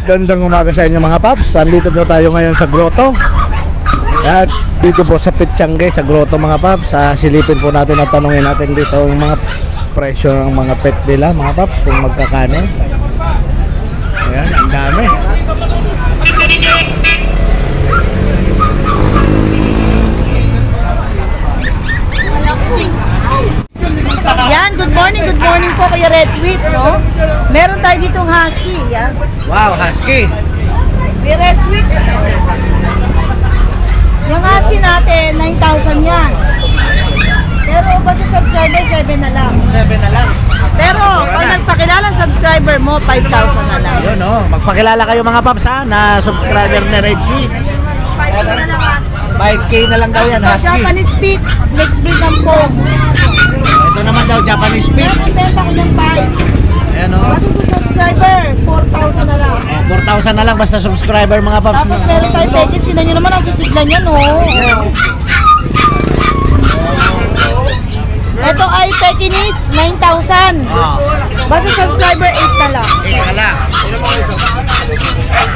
Gandang umaga sa inyo mga paps. Andito po tayo ngayon sa grotto. At dito po sa Pitsangge, sa grotto mga paps. Silipin po natin at tanungin natin dito yung mga presyo ng mga pet nila mga paps, kung magkakano. Ayan, ang dami. Yan, good morning po Kuya Red Sweet, no? Meron tayo ditong husky, yan. Wow, husky. Kuya Red Sweet, ito. Yung husky natin, 9,000 yan. Pero basta subscriber, 7 na lang. 7 na lang. Pero pag nagpakilala subscriber mo, 5,000 na lang. Yun, oh. Magpakilala kayo mga paps ha, na subscriber ni Red Sweet. 5K na lang husky. 5K na lang daw yan, husky. Japanese Spitz, mixed breed ng pog. Ito naman daw, Japanese Pero Spitz. ibenta ko ng 5. Ayan, oh. Basta sa subscriber, 4,000 na lang. 4,000 na lang basta subscriber mga paps. Tapos meron tayong package, sila nyo naman ang sisiglan yan, no? Ito ay Pekingese, 9,000. Basta subscriber, 8 na lang. 8 na lang.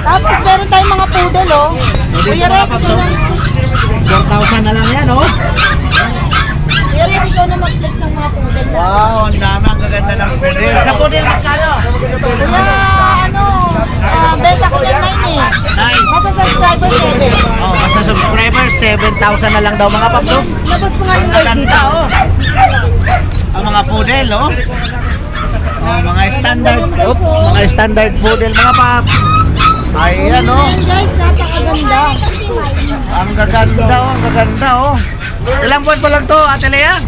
Tapos meron tayong mga poodle, oh. Kuya Rex, ito na. 4,000 na lang yan, oh. Kuya Rex, ikaw na mag-flex ng mga poodle. Wow, ang dami, ang gaganda ng poodle. Sa poodle, magkano? Kuya, benta ko ng 9 eh. 9. Basta subscriber, 7. Oh, basta subscriber, 7,000 na lang daw mga paps, oh. Labas ko nga Ang yung light dito. gaganda, oh. Ang mga poodle, oh. Oh, mga standard, oops, mga standard poodle mga paps. Ayan, oh. Ayan guys, napakaganda. Ang gaganda, oh. Ang gaganda, oh. Ilang buwan pa lang to, Ate Lea?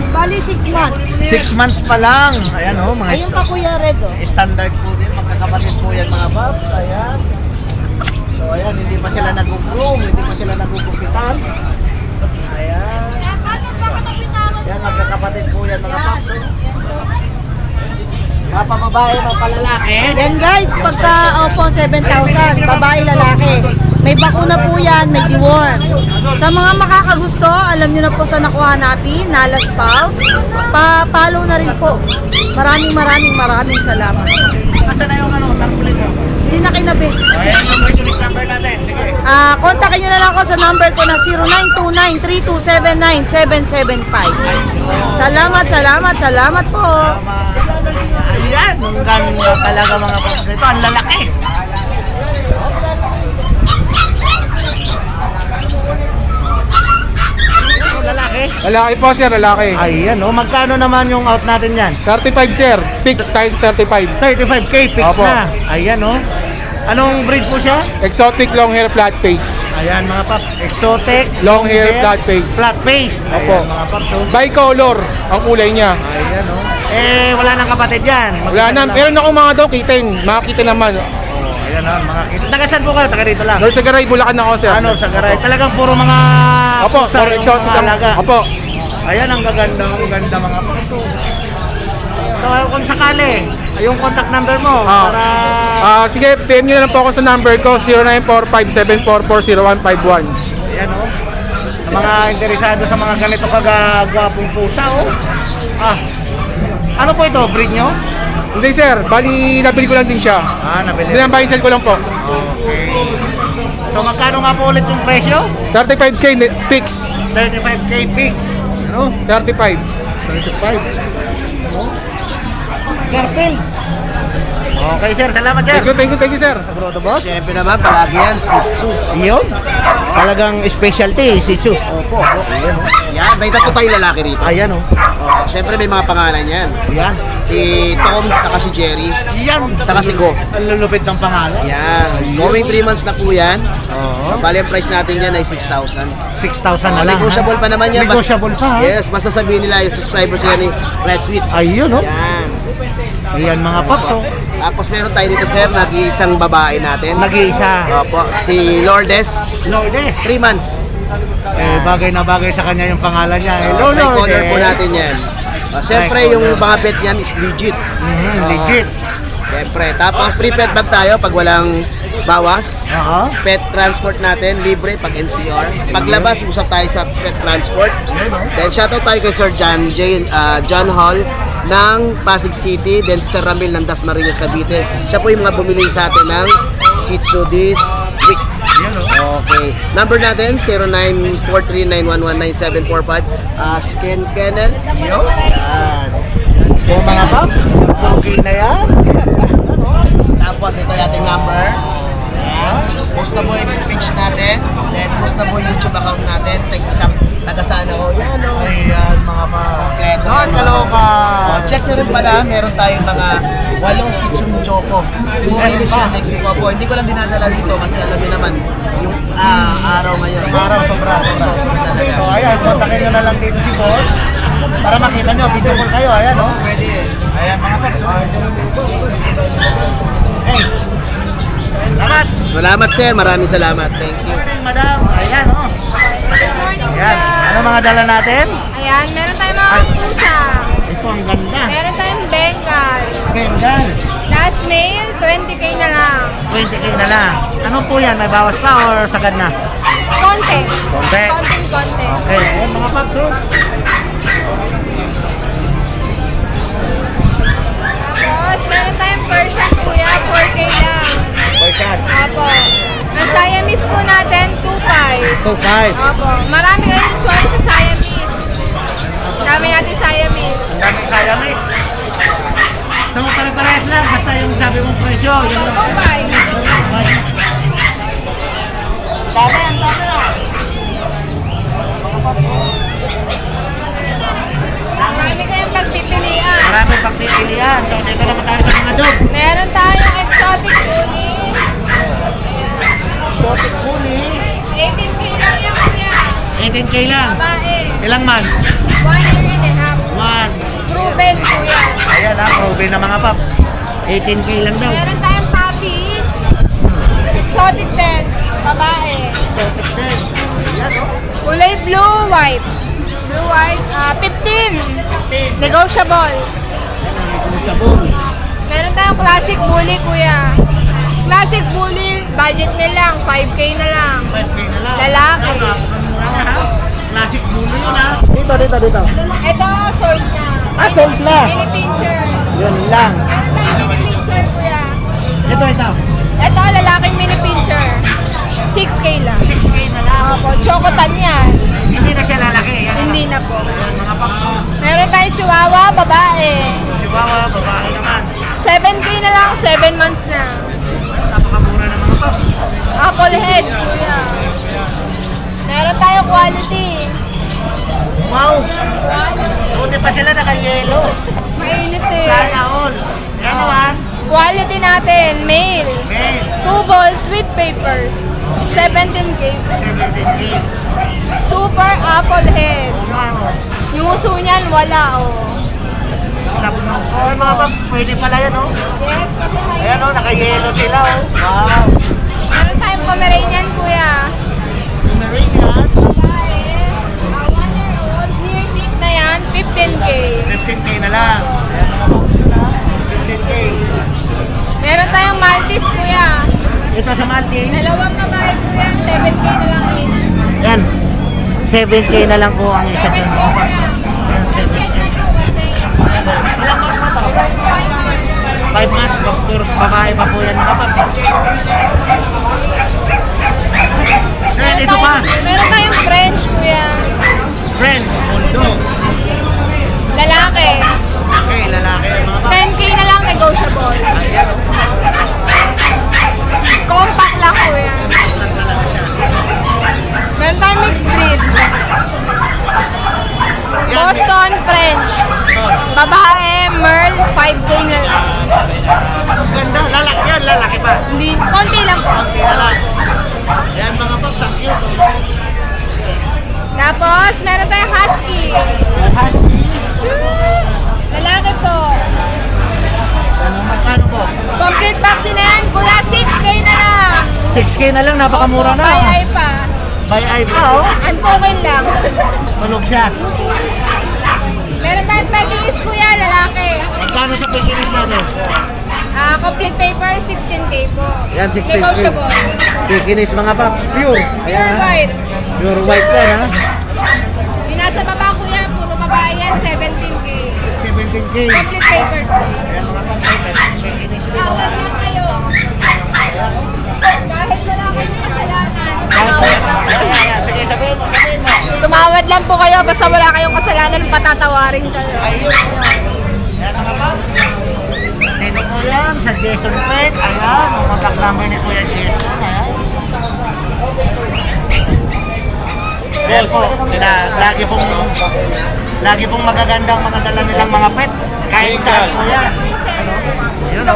Bali, 6 months. 6 months pa lang. Ayan, oh. Mga Ayun pa Kuya Red, oh. standard poodle, magkakapatid po yan mga paps. Ayan. So, ayan, hindi pa sila nag-groom, hindi pa sila nag-gupitan. Ayan. Ayan, magkakapatid po yan mga paps. Oh. Mga pababae, mga palalaki. Yan guys, pagka opo 7,000, babae lalaki. May bakuna po yan, may deworm. Sa mga makakagusto, alam nyo na po sa nakuha hanapin, Nalas Pals. Pa-follow na rin po. Maraming salamat. Asa na yung ano, tarpulin mo? Hindi na kinabi. Ayan yung virtual number natin. Sige. Kontakin nyo na lang ako sa number ko na 0929-3279-775. Salamat po. Ayan, ang ganda talaga mga paps nito. Ang lalaki. Lalaki? Lalaki po sir, lalaki. Ayan, oh. Magkano naman yung out natin yan? 35 sir, fixed times 35. 35K fix Opo. na. Ayan, oh. Anong breed po siya? Exotic long hair flat face. Ayan mga paps, exotic, Long hair, flat face. Flat face. Opo. Ayan mga paps, oh. Bicolor ang kulay niya. Ayan, oh. Wala nang kapatid yan. Wala na, meron akong mga daw kitin. Mga kitin naman. Oh, ayan na, mga kita. Taga saan po kayo? Taga dito lang. North Sagaray, Bulacan ako sir. Ano, sa garay. Talagang puro mga Opo, pusa for yung exotic mga lang. alaga. Opo. Ayan, ang gaganda mga paps. So, kung sakali, yung contact number mo para... Sige, PM nyo na lang po ako sa number ko, 0945-744-0151. Ayan, oh. Sa mga interesado sa mga ganito kagagwapong pusa, oh. Ano po ito? Breed nyo? Hindi sir, bali nabili ko lang din siya. Nabili. Hindi na buy sell ko lang po. Okay. So, magkano nga po ulit yung presyo? 35k fix. 35K fix. Ano? 35. 35. Ano? Garfield. Okay, sir. Salamat, sir. Thank you sir. Sa Grotto, boss. Siyempre naman, palagi yan, Shih Tzu. Yun. Talagang specialty, Shih Tzu. Opo, opo. Yan. May tatlo tayong lalaki rito. Ayan oh. Siyempre may mga pangalan yan. Yan. Si Tom, saka si Jerry, Yan. saka si Go. Ang lulupit ng pangalan. Yan. Going 3 months na po yan. Oo. Bali ang price natin yan ay 6,000. 6,000 na lang. Negotiable pa naman yan. Negotiable pa ha? Yes, basta sabihin nila yung subscribers sila ni Red Sweet. Ayun oh. Yan. Ayan mga paps oh. Tapos meron tayo dito sir, nag-iisang babae natin. Nag-iisa. Opo, si Lourdes. Lourdes. 3 months. Bagay na bagay sa kanya yung pangalan niya. Hello, color po natin yan. Siyempre, yung mga pet yan is legit. Legit. Siyempre. Tapos, free pet bag tayo pag walang bawas. Oo. Pet transport natin, libre pag NCR. Paglabas, usap tayo sa pet transport. Then, shoutout tayo kay Sir John Hall ng Pasig City. Then, Sir Ramil ng Dasmariñas, Cavite. Siya po yung mga bumili sa atin ng Shih Tzu this week. Okay. Number natin, 0943-911-9745. Skin Kennel. Yan. So mga paps, okay na yan. Tapos ito yung ating number. Ayan. Post na mo yung page natin. Then post na mo yung YouTube account natin. Taga saan ako. Yan o. Ayan mga paps. Kompleto. Kaloka. Check nyo rin pala. Meron tayong mga 8 Shih Tzu Choco. Release yan next week po. Hindi ko lang dinadala dito kasi alam nyo naman yung araw ngayon. Araw sobra. So ayan, kontakin nyo na lang dito si boss. Para makita nyo, video call kayo. Ayan oh. Pwede eh. Ayan mga paps. Hey. Salamat. Salamat sir. Maraming salamat. Thank you. Morning madam. Ayan oh. Ayan. Ano mga dala natin? Ayan, meron tayong mga pusa. Ito ang ganda. Meron tayong Bengal. Bengal. Last male, 20k na lang. 20k na lang. Ano po yan? May bawas pa or sagad na? Konti. Konti. Konti. Okay. Ayan mga paps oh. Tapos, meron tayong Persian kuya, 4k lang. Boycott. Opo. Ang Siamese po natin, 2.5. 2.5. Opo. Marami kayong choice sa Siamese. Marami natin Siamese. Ang daming Siamese. So, pare-parehas lang. Basta yung sabi mong presyo. Yung 2.5. Dami, ang dami lang. Marami kayong pagpipilian. Maraming pagpipilian. So, dito naman tayo sa mga dog. Meron tayong exotic pony. Exotic bully. 18k lang yan kuya. 18k lang. Babae. Ilang months? 1 year and a half. 1. Proven kuya. Ayan ha, proven na mga paps. 18k lang daw. Meron tayong puppy. Exotic din. Babae. Exotic din. Ayan o. Kulay blue, white. Blue, white. 15. Negotiable. Ayan, sa bull. Meron tayong classic bully, kuya. Classic bully, budget na lang. 5k na lang. 5k na lang. Lalaki. Ang mura na ha. Classic bully yun ha. Dito. Ito, sold na. Ah, sold na. Mini pincher. Yun lang. Meron tayong mini pincher, kuya. Ito. Ito, lalaking mini pincher. 6k lang. 6k na lang. Opo, chocotan yan. Hindi na siya lalaki. Yan. Hindi na po. Ayan, mga paps. Meron tayong chihuahua, babae. Chihuahua, babae naman. 7k na lang, 7 months na. Napakamura ng mga paps. Apple head, kuya. Meron tayong quality. Wow! Buti pa sila naka-yellow. Mainit eh. Sana all. Yan naman. Quality natin, male. Mail. 2 balls with papers. 17k. 17K. Super apple head. Wow. Yung uso niyan, wala oh. Snap mo. Oh, mga paps, pwede pala yan oh. Yes, kasi may... Ayan oh, naka-yellow sila oh. Wow. Meron tayong Pomeranian, kuya. Pomeranian. Babae. 1 year old. Near feet na yan, 15k. 15K na lang. Ayan mga paps yun ha. 15K. Meron tayong Maltese, kuya. Ito sa Maltese. Dalawang babae, kuya. 7k na lang each. Yan. 7K na lang po ang isa dyan mga paps. Ayan, 7K. Ilang months na to? 5 months. Puros babae pa po yan mga paps. Then, ito pa. Meron tayong French, kuya. Friends, Bulldog. Lalaki. Okay, lalaki yan mga paps. 10k na lang negotiable. Ayan, Compact lang, kuya. lang talaga siya. Meron tayong mixed breed. Tapos, meron tayong husky. Husky. Lalaki po. Ano, magkano po? Complete vaccine na yan, kuya, 6K na lang. 6K na lang, napakamura na. May pa. By eye pa, oh. Antukin lang. Tulog siya. Meron tayong Pekingese, kuya, lalaki. Magkano sa Pekinis natin? Complete paper, 16K po. Yan, 16K. Negotiable. Pekinis mga paps, pure. Pure ha? white. Pure white yan, ha? Yung nasa baba, kuya, puro babae yan, 17K. 17K. Complete papers. Ayan mga paps, Pekinis din, oh. Tawag lang kayo. Kahit wala kayong kasalanan. Ayan, sige, sabihin mo. Tumawad lang po kayo, basta wala kayong kasalanan, patatawarin kayo. Ayun. Ayan mga paps. Dito po yan, sa Jason Pet. Ayan, ang contact number ni Kuya Jason. Ayan. Ayan po, lagi pong magagandang mga dala nilang mga pet. Kahit saan po yan. Yun o.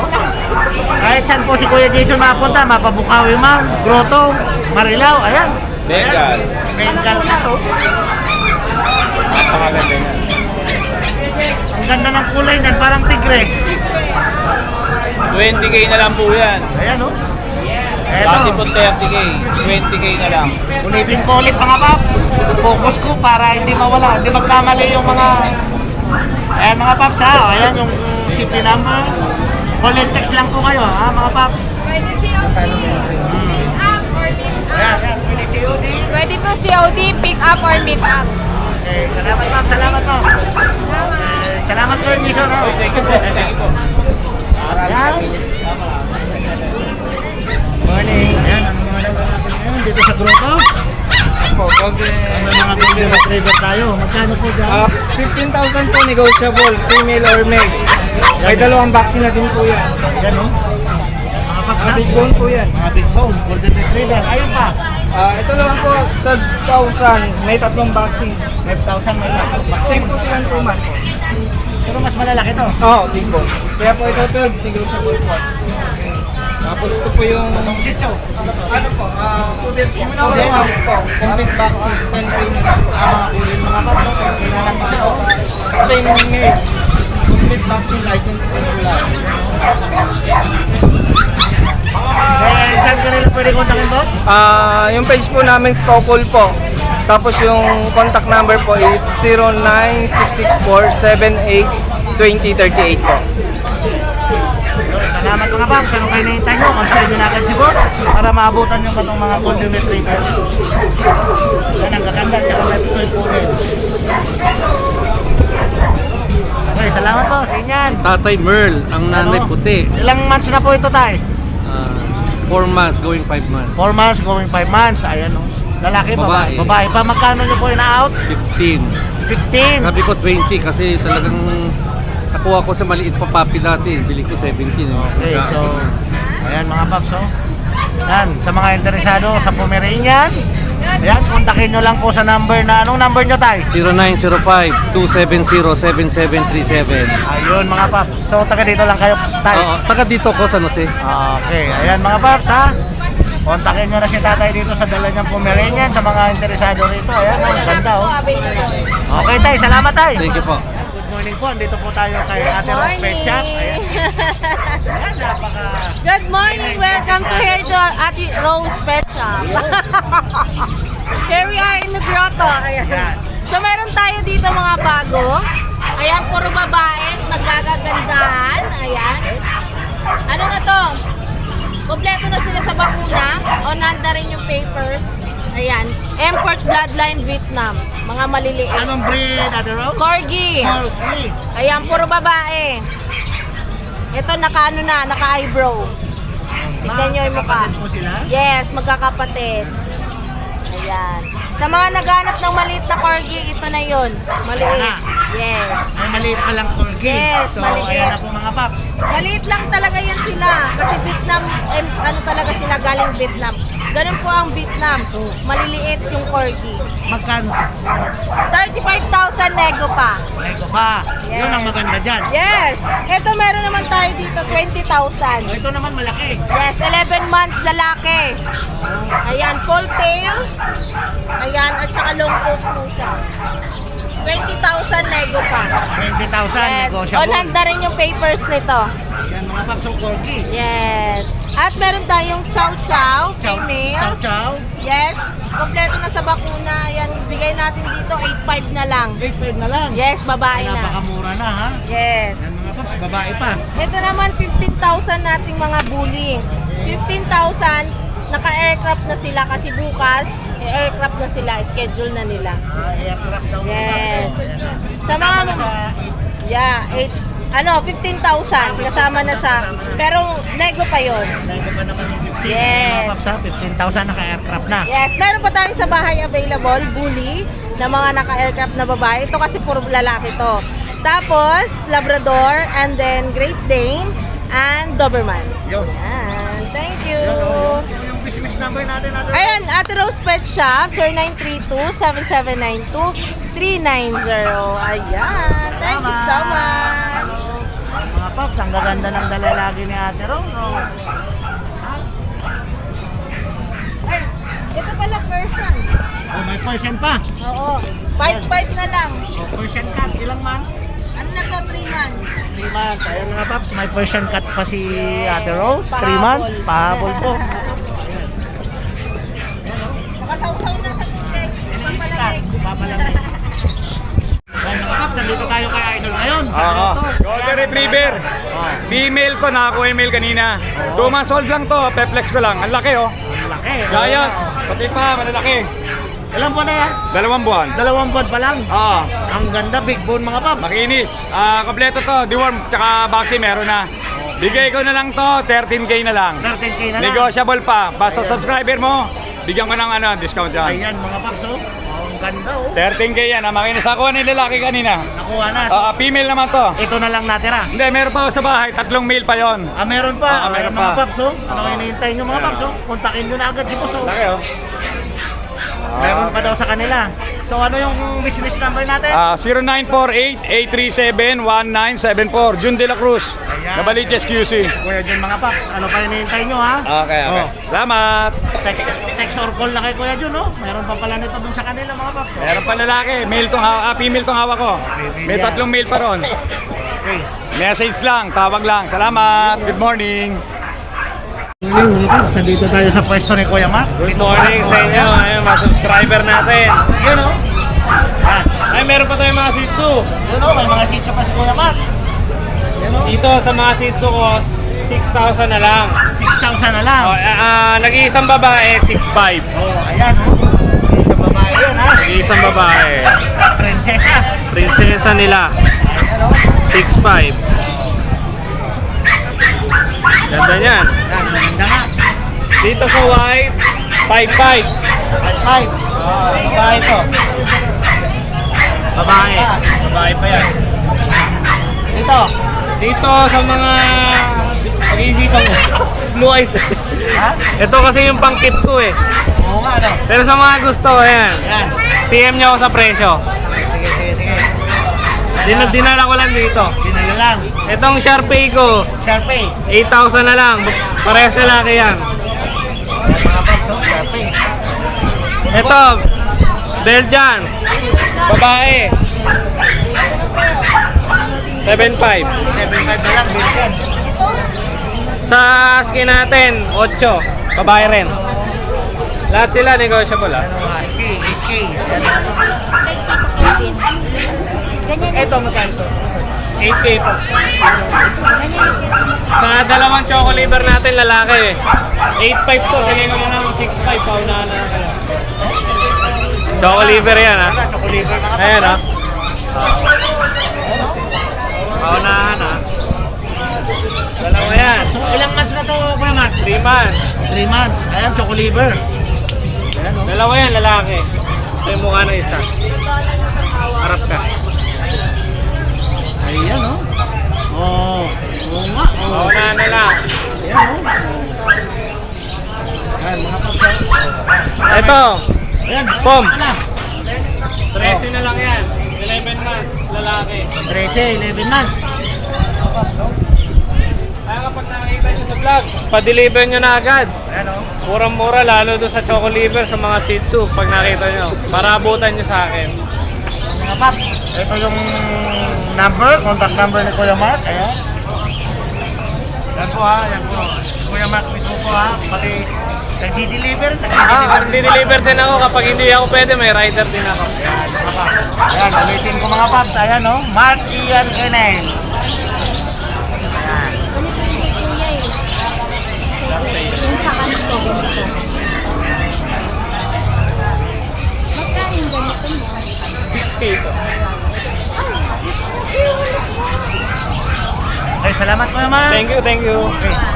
Kahit saan po si Kuya Jason mapunta, Mapabukawi man, Grotto, Marilao, ayan. Bengal. Bengal na to. Napakaganda niya. Ang ganda ng kulay niyan, parang tigre. 20K na lang po yan. Ayan o. Base po Eto, 30K. 20K na lang. ulitin ko ulit mga paps. Focus ko para hindi mawala, hindi magkamali yung mga... Ayan mga paps ha, ayan yung CP number. Call and text lang po kayo ha mga paps. Pwede COD, pick up or meet Ayan, up. ayan, pwede COD. Pwede po COD, pick up or meet up. Okay, salamat ma'am, salamat ma'am. Salamat ko yung Jason ha. Thank you po. Thank you po. Ayan. Morning. Ayan, ang mga dala natin ngayon dito sa grotto. Po, May mga golden retriever tayo. Magkano po dyan? 15,000 po negotiable, female or male. May dalawang vaccine na din po yan. Yan o. Mga paps ha? Big bone po yan. Mga big bone, golden retriever. Ayun pa. Ito naman po, 12,000. May tatlong vaccine. 5,000 may lang. Same po silang 2 months. Pero mas malalaki to. Oo, big bone. Kaya po ito 12, negotiable po. Tapos ito po yung... Sitso. Ano po? Poodle house po. Complete vaccine. 10K na lang po. Mga kulin mga paps. Okay na lang isa o. Same ngayon. Complete vaccine license po nila. Eh, saan ka nila pwede kontakin boss? Yung page po namin is Popol po. Tapos yung contact number po is 09664782038 po. Salamat mga paps. Ano kayo nahintay nyo? Kontakin nyo na agad si boss para maabutan nyo ba itong mga golden retriever. Yan ang gaganda. Tsaka may putoy po rin. Okay, salamat po. Inyan. Tatay Merl, ang nanay Ano? puti. Ilang months na po ito tay? 4 months, going 5 months. 4 months, going 5 months. Ayan o. Lalaki, babae. Babae. Babae pa. Magkano nyo po ina-out? 15. 15. Sabi ko 20 kasi talagang nakuha ko sa maliit pa papi dati. Bili ko 17. Okay, so, ayan mga paps, oh. Yan, sa mga interesado sa Pomeranian, ayan, kontakin nyo lang po sa number na, anong number nyo tay? 0905-270-7737. Ayun mga paps, so taga dito lang kayo tay. Oo, taga dito ko San Jose. Okay, ayan mga paps ha. Kontakin nyo na si tatay dito sa dala niyang Pomeranian sa mga interesado rito. Ayan, ang ganda oh. Okay tay, salamat tay. Thank you po. Good morning po, andito po tayo kay Ate Rose Pet Shop. Ayan, ayan napaka... Good morning! Welcome to here to Ate Rose Pet Shop. Here we are in the grotto. Ayan. Ayan. So meron tayo dito mga bago. Ayan, puro babae, nagagagandahan. Ayan. Ano na to? Kompleto na sila sa bakuna. O nanda rin yung papers. Ayan. Import Bloodline Vietnam. Mga maliliit. Anong breed, Ate Rose? Corgi. Corgi. Ayan, puro babae. Ito naka-ano na, naka-eyebrow. Tignan nyo yung mukha. Magkakapatid po sila? Yes, magkakapatid. Ayan. Sa mga naghanap ng maliit na corgi, ito na yun. Maliit. Yes. May maliit ka lang corgi. Yes, so, maliit. ayan na po mga mga paps. Maliit lang talaga yan sila. Kasi Vietnam, ano talaga sila, galing Vietnam. Ganun po ang Vietnam. Maliliit yung corgi. Magkano? 35,000 nego pa. Nego pa. Yes. Yun ang maganda dyan. Yes. Ito meron naman tayo dito, 20,000. Ito naman malaki. Yes, 11 months lalaki. Ayan, full tail. Ayan, at saka long coat po siya. 20,000 nego pa. 20,000 Yes, negotiable. on hand na rin yung papers nito. Yan mga paps, so corgi. Yes. At meron tayong chow chow, Chow female. chow. Yes, kompleto na sa bakuna. Yan, bigay natin dito 8,500 na lang. 8,500 na lang. Yes, babae na. Napakamura na ha. Yes. Yan mga paps, babae pa. Ito naman 15,000 nating mga bully. 15,000, naka-aircraft na sila kasi bukas, aircraft na sila, schedule na nila. Aircraft daw. Yes. Sa Kasama mga na sa 15,000 kasama na siya. Pero nego pa 'yon. nego pa naman yung 15. Yes. Mga paps ha, 15,000 naka-aircraft na. Yes, meron pa tayo sa bahay available, bully, na mga naka-aircraft na babae. Ito kasi puro lalaki to. Tapos, Labrador, and then Great Dane, and Doberman. Yun. Yan. Thank you. Yung business number natin. Ayan, Ate Rose Pet Shop, 0932-7792-390. Ayan. Thank you so much. Mga paps, ang gaganda ng dalalagi ni Ate Rose. No? Ay, ito pala Persian. Oh, may Persian pa. Oo. 5-5 na lang. Oh, Persian cat, ilang months? Ano na to? 3 months. 3 months. Ayan mga paps, may Persian cat pa si Ate Rose. 3 Pahabol. months, pahabol po. Nakasawsaw na sa tubig. Papalamig. Papalamig. Ayan mga paps, nandito tayo kay Idol ngayon. Sa grotto. Golden Retriever. Oh, Female ko, nakakuha yung mail kanina. 2 months old lang to, peplex ko lang. Ang laki oh. ang laki. Giant. Pati pa, malalaki. Ilan po na yan? 2 buwan. 2 buwan pa lang. Oo. Ang ganda, big bone mga paps. Makinis. Kompleto to, deworm, tsaka vaccine meron na. Bigay ko na lang to, 13K na lang. 13K na lang. Negotiable pa. Basta subscriber mo, bigyan ko ng discount dyan. Ayan mga paps, oh. Ang ganda, oh. 13K yan, makinis. Ako ni lalaki kanina. Nakuha na. So, Female naman to. ito na lang natira. Hindi, meron pa ako sa bahay, 3 male pa yon. Meron pa. Meron Ayan, mga pa. paps, oh. Ano hinihintay nyo mga Ayan, paps, oh. Kontakin nyo na agad si boss, oh. Laki oh. Meron pa daw sa kanila. So ano yung business number natin? 0948-837-1974. Jun De La Cruz. Ayan. Nabaliches QC. Kuya Jun mga paps, ano pa hinihintay nyo ha? Okay. Oh. Salamat. Text or call na kay Kuya Jun, oh. Meron pa pala nito dun sa kanila mga paps. Oh. Meron pa lalaki. Female tong hawak ko. May 3 male pa ron. Okay. Message lang, tawag lang. Salamat. Good morning. Ngayon mga paps, nandito tayo sa pwesto ni Kuya Mark. Good morning sa inyo, ayun, mga subscriber natin. Yun, oh. Yan. Ay, meron pa tayong mga Shih Tzu. Yun, oh. May mga sitsa pa si Kuya Mark. Yan, oh. Dito sa mga Shih Tzu ko, 6,000 na lang. 6,000 na lang. Nag-iisang babae, 6,500. Oh, ayan, oh. Isang babae yun, ha? Nag-iisang babae. Prinsesa. Prinsesa nila, Ayan, oh. 6,500. Ganda niyan. Yan, maganda nga. Dito sa white, 5,500. 5. Babae to. Babae. Babae pa yan. Dito. Dito sa mga pag-iisipan mo, blue eyes. Ha? Ito kasi yung pang-tip ko eh. Oo nga, no? Pero sa mga gusto, ayan. Yan. PM nyo ako sa presyo. Sige. Dinala ko lang dito. Dinala lang. Itong Sharpei ko, Sharpay. 8,000 na lang. Parehas na laki yan. Mga paps, oh. Sharpay. Ito, Belgian. Babae. 7,500. 7.5 na lang, Belgian. Sa skin natin, 8. Babae rin. Lahat sila negotiable ah. Ano, husky, 8K. Ito, magkano to? 8K po. Sa dalawang choco liver natin, lalaki. 8,500 to. Bigay ko na ng 6,500. Paunahan na kayo. Choco liver yan ha. Chocolate mga paps. Ayan ha. Paunahan ha. Dalawa yan. So, ilang months na to, Kuya Mark? 3 months. 3 months. Ayan, chocolate. Ayan, oh. Dalawa yan, lalaki. Ito yung mukha ng isa. Harap ka. Ayan, oh. Oh. Oo nga. Oh. Mauna na lang. Ayan, oh. Ayan, mga paps. Ito, Ayan, Pom. Ano? 13 na lang yan. 11 months, lalaki. 13, 11 months. Mga paps, oh. Kaya kapag nakikita nyo sa vlog, pa-deliver nyo na agad. Ayan, oh. Murang-mura, lalo doon sa Choco Liver, sa mga Shih Tzu, pag nakita nyo. Para abutan nyo sa akin. Mga paps, ito yung number, contact number ni Kuya Mark. Ayan. Yan po ha, yan po. Kuya Mark mismo po ha, pati nagdi-deliver. Nagdi-deliver din ako kapag hindi ako pwede, may rider din ako. Ayan, mga paps. Ayan, ulitin ko mga paps. Ayan, oh. Mark Ian Enen. Ayan. Okay, salamat Kuya Mark. Thank you, thank you. Okay.